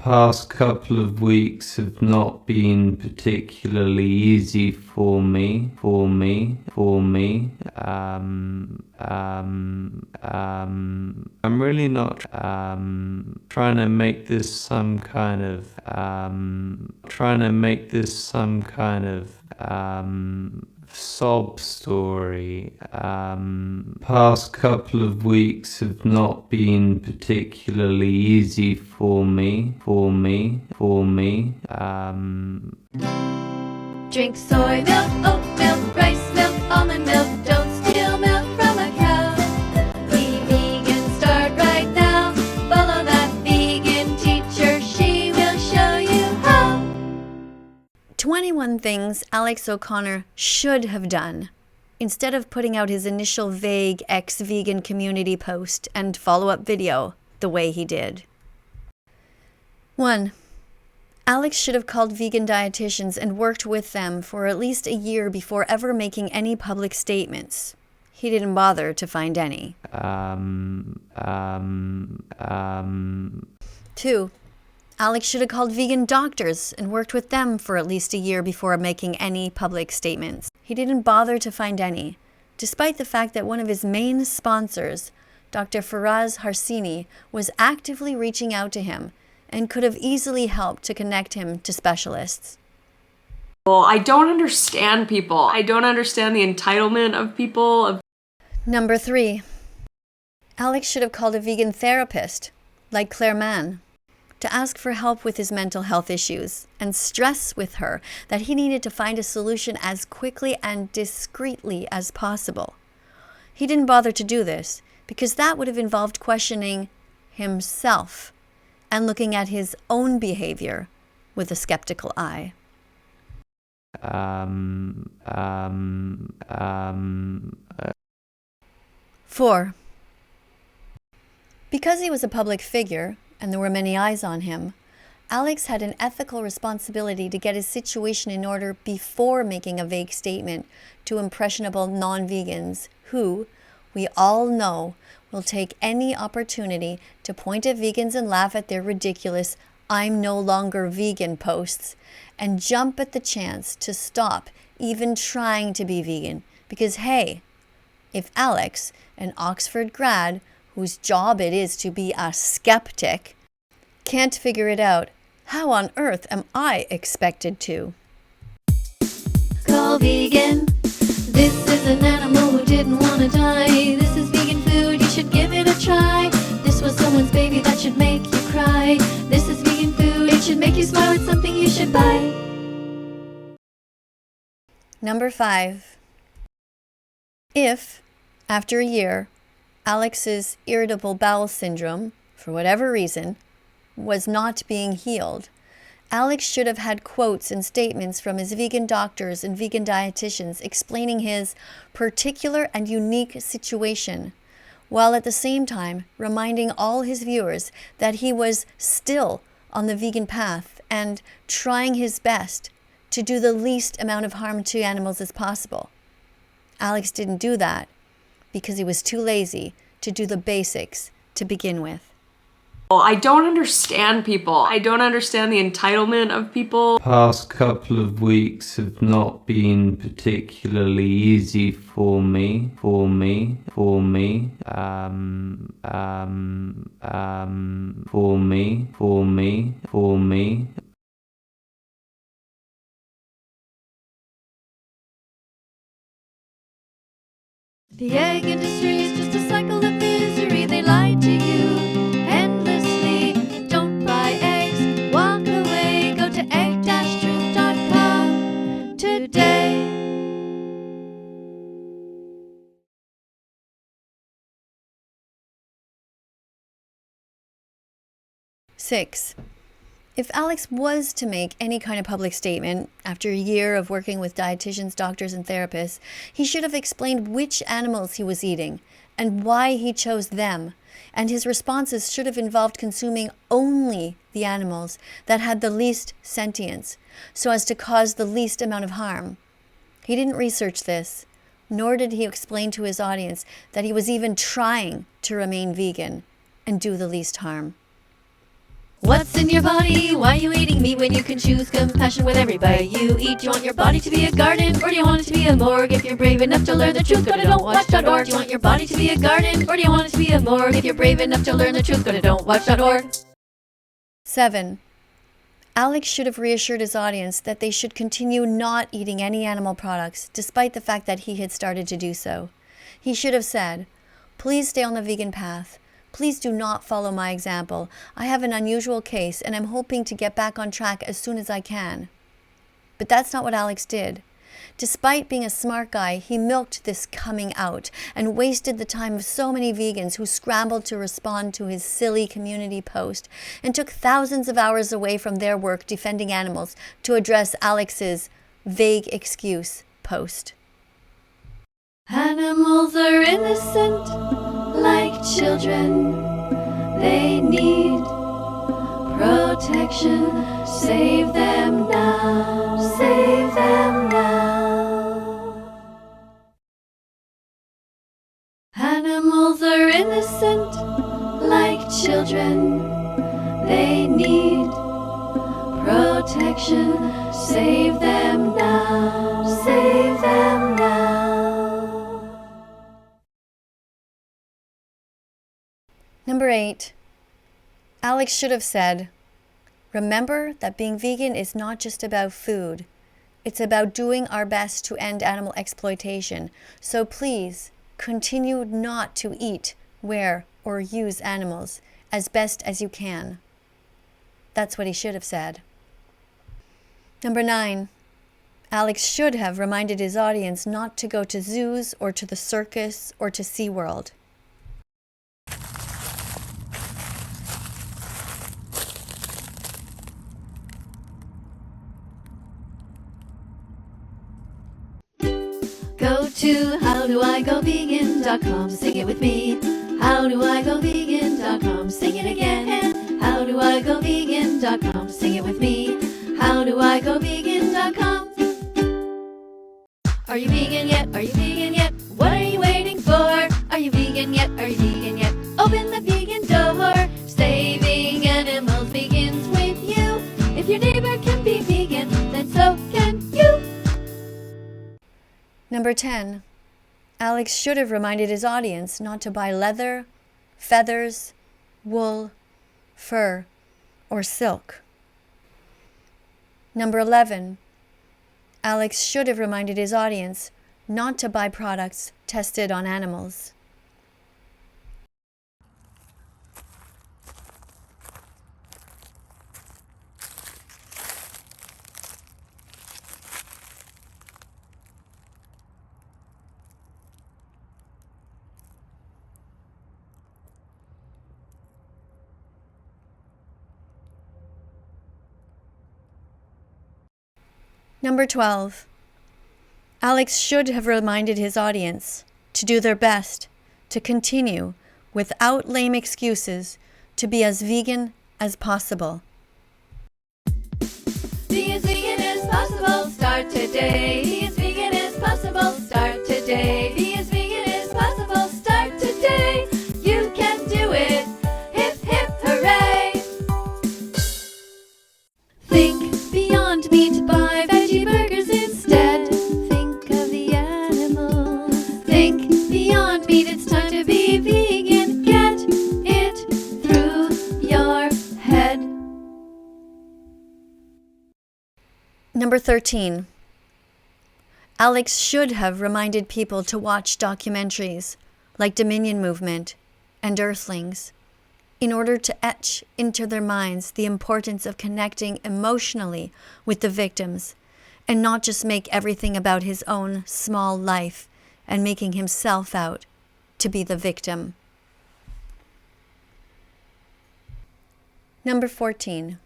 past couple of weeks have not been particularly easy for me. I'm really not trying to make this some kind of sob story. Past couple of weeks have not been particularly easy for me. Drink soy milk, oat milk, rice milk, almond milk. Don't steal milk from a cow. Be vegan, start right now. Follow that vegan teacher, she will show you how. 21 things Alex O'Connor should have done instead of putting out his initial vague ex-vegan community post and follow-up video the way he did. 1. Alex should have called vegan dietitians and worked with them for at least a year before ever making any public statements. He didn't bother to find any. 2. Alex should have called vegan doctors and worked with them for at least a year before making any public statements. He didn't bother to find any, despite the fact that one of his main sponsors, Dr. Faraz Harsini, was actively reaching out to him and could have easily helped to connect him to specialists. Well, I don't understand people. I don't understand the entitlement of people. Number 3. Alex should have called a vegan therapist, like Claire Mann, to ask for help with his mental health issues and stress with her that he needed to find a solution as quickly and discreetly as possible. He didn't bother to do this because that would have involved questioning himself and looking at his own behavior with a skeptical eye. 4. Because he was a public figure, and there were many eyes on him, Alex had an ethical responsibility to get his situation in order before making a vague statement to impressionable non-vegans who, we all know, will take any opportunity to point at vegans and laugh at their ridiculous "I'm no longer vegan" posts and jump at the chance to stop even trying to be vegan because, hey, if Alex, an Oxford grad whose job it is to be a skeptic, can't figure it out, how on earth am I expected to? Call vegan. This is an animal who didn't want to die. This is vegan food, you should give it a try. This was someone's baby that should make you cry. This is vegan food, it should make you smile. It's something you should buy. Number 5. If, after a year, Alex's irritable bowel syndrome, for whatever reason, was not being healed, Alex should have had quotes and statements from his vegan doctors and vegan dietitians explaining his particular and unique situation, while at the same time reminding all his viewers that he was still on the vegan path and trying his best to do the least amount of harm to animals as possible. Alex didn't do that because he was too lazy to do the basics to begin with. Well, I don't understand people. I don't understand the entitlement of people. Past couple of weeks have not been particularly easy for me. The egg industry is just a cycle of misery. They lie to you endlessly. Don't buy eggs, walk away. Go to egg-truth.com today. Six. If Alex was to make any kind of public statement after a year of working with dietitians, doctors, and therapists, he should have explained which animals he was eating and why he chose them, and his responses should have involved consuming only the animals that had the least sentience, so as to cause the least amount of harm. He didn't research this, nor did he explain to his audience that he was even trying to remain vegan and do the least harm. What's in your body? Why are you eating meat when you can choose compassion with every bite you eat? Do you want your body to be a garden, or do you want it to be a morgue? If you're brave enough to learn the truth, go to don'twatch.org. Do you want your body to be a garden, or do you want it to be a morgue? If you're brave enough to learn the truth, go to don'twatch.org. 7. Alex should have reassured his audience that they should continue not eating any animal products, despite the fact that he had started to do so. He should have said, "Please stay on the vegan path. Please do not follow my example. I have an unusual case and I'm hoping to get back on track as soon as I can." But that's not what Alex did. Despite being a smart guy, he milked this coming out and wasted the time of so many vegans who scrambled to respond to his silly community post and took thousands of hours away from their work defending animals to address Alex's vague excuse post. Animals are innocent, like children. They need protection. Save them now, save them now. Animals are innocent, like children. They need protection. Save them now, save them now. Number 8. Alex should have said, "Remember that being vegan is not just about food. It's about doing our best to end animal exploitation. So please continue not to eat, wear, or use animals as best as you can." That's what he should have said. Number 9. Alex should have reminded his audience not to go to zoos or to the circus or to SeaWorld. Go to howdoigovegan.com, sing it with me. Howdoigovegan.com, sing it again. Howdoigovegan.com, sing it with me. Howdoigovegan.com. Are you vegan yet? Are you vegan yet? What are you waiting for? Are you vegan yet? Are you vegan yet? Open the vegan door. Saving animals begins with you. If your neighbor can be vegan, then so can you. Number 10. Alex should have reminded his audience not to buy leather, feathers, wool, fur, or silk. Number 11. Alex should have reminded his audience not to buy products tested on animals. Number 12. Alex should have reminded his audience to do their best to continue, without lame excuses, to be as vegan as possible. Be as vegan as possible, start today. Be as vegan as possible, start today. Be as vegan as possible, start today. You can do it, hip hip hooray. Think beyond meat, buy veggie burgers instead. Think of the animals. Think beyond meat, it's time to be vegan. Get it through your head. Number 13. Alex should have reminded people to watch documentaries like Dominion Movement and Earthlings in order to etch into their minds the importance of connecting emotionally with the victims and not just make everything about his own small life and making himself out to be the victim. Number 14.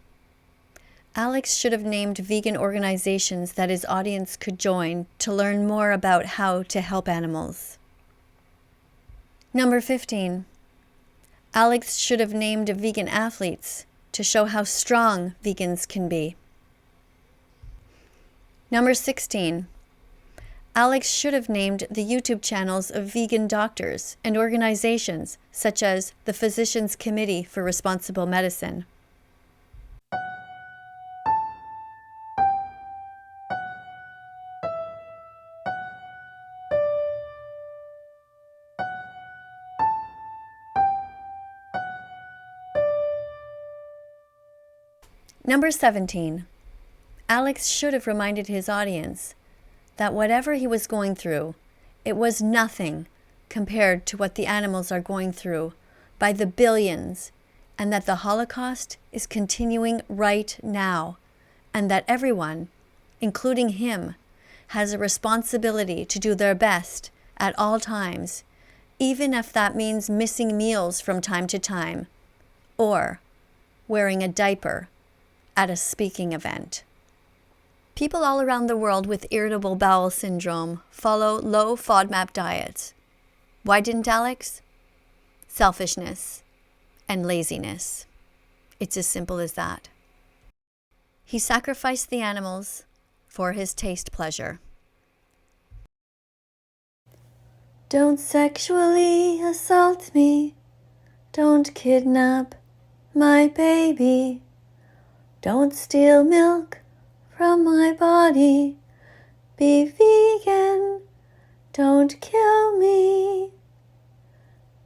Alex should have named vegan organizations that his audience could join to learn more about how to help animals. Number 15. Alex should have named vegan athletes to show how strong vegans can be. Number 16. Alex should have named the YouTube channels of vegan doctors and organizations such as the Physicians Committee for Responsible Medicine. Number 17. Alex should have reminded his audience that whatever he was going through, it was nothing compared to what the animals are going through by the billions, and that the Holocaust is continuing right now, and that everyone, including him, has a responsibility to do their best at all times, even if that means missing meals from time to time, or wearing a diaper at a speaking event. People all around the world with irritable bowel syndrome follow low FODMAP diets. Why didn't Alex? Selfishness and laziness. It's as simple as that. He sacrificed the animals for his taste pleasure. Don't sexually assault me. Don't kidnap my baby. Don't steal milk from my body. Be vegan. Don't kill me.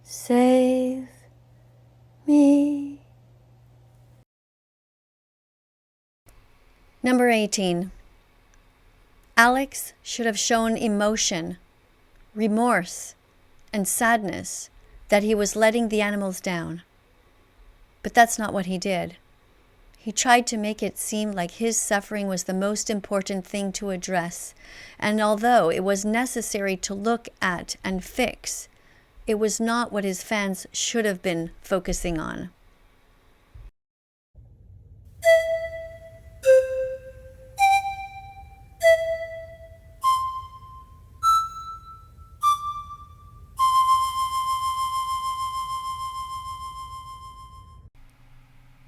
Save me. Number 18. Alex should have shown emotion, remorse, and sadness that he was letting the animals down. But that's not what he did. He tried to make it seem like his suffering was the most important thing to address, and although it was necessary to look at and fix, it was not what his fans should have been focusing on.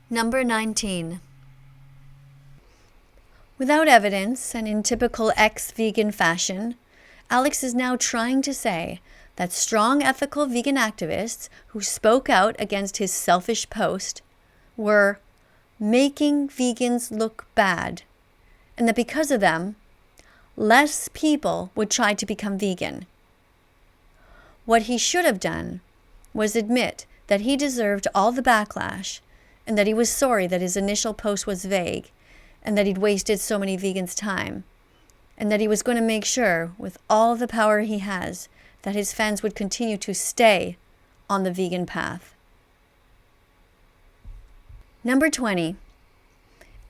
Number 19. Without evidence and in typical ex-vegan fashion, Alex is now trying to say that strong ethical vegan activists who spoke out against his selfish post were making vegans look bad, and that because of them, less people would try to become vegan. What he should have done was admit that he deserved all the backlash, and that he was sorry that his initial post was vague, and that he'd wasted so many vegans' time, and that he was going to make sure, with all the power he has, that his fans would continue to stay on the vegan path. Number 20.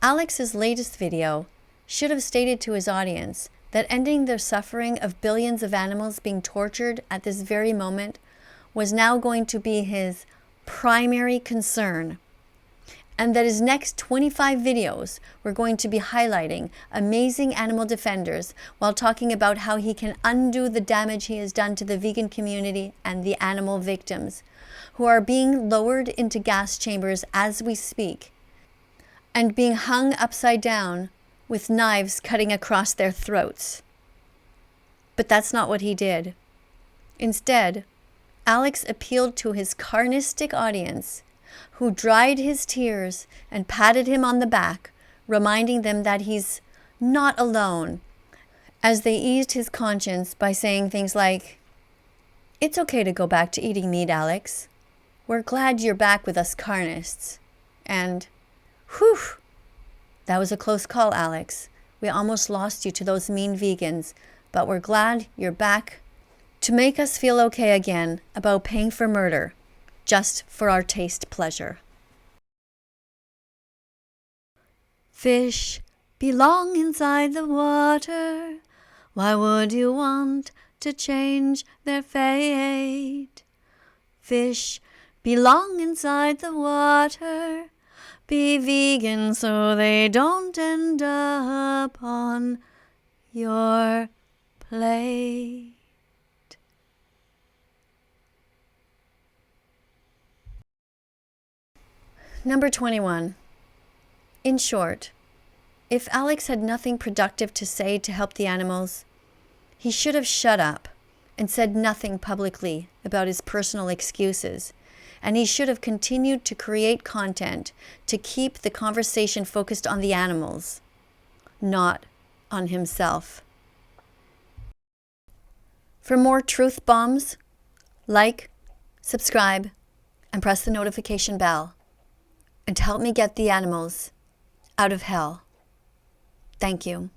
Alex's latest video should have stated to his audience that ending the suffering of billions of animals being tortured at this very moment was now going to be his primary concern, and that his next 25 videos were going to be highlighting amazing animal defenders while talking about how he can undo the damage he has done to the vegan community and the animal victims, who are being lowered into gas chambers as we speak, and being hung upside down with knives cutting across their throats. But that's not what he did. Instead, Alex appealed to his carnistic audience, who dried his tears and patted him on the back, reminding them that he's not alone, as they eased his conscience by saying things like, "It's okay to go back to eating meat, Alex. We're glad you're back with us carnists." And, "Whew, that was a close call, Alex. We almost lost you to those mean vegans, but we're glad you're back to make us feel okay again about paying for murder, just for our taste pleasure." Fish belong inside the water. Why would you want to change their fate? Fish belong inside the water. Be vegan so they don't end up on your plate. Number 21. In short, if Alex had nothing productive to say to help the animals, he should have shut up and said nothing publicly about his personal excuses, and he should have continued to create content to keep the conversation focused on the animals, not on himself. For more truth bombs, like, subscribe, and press the notification bell. And help me get the animals out of hell. Thank you.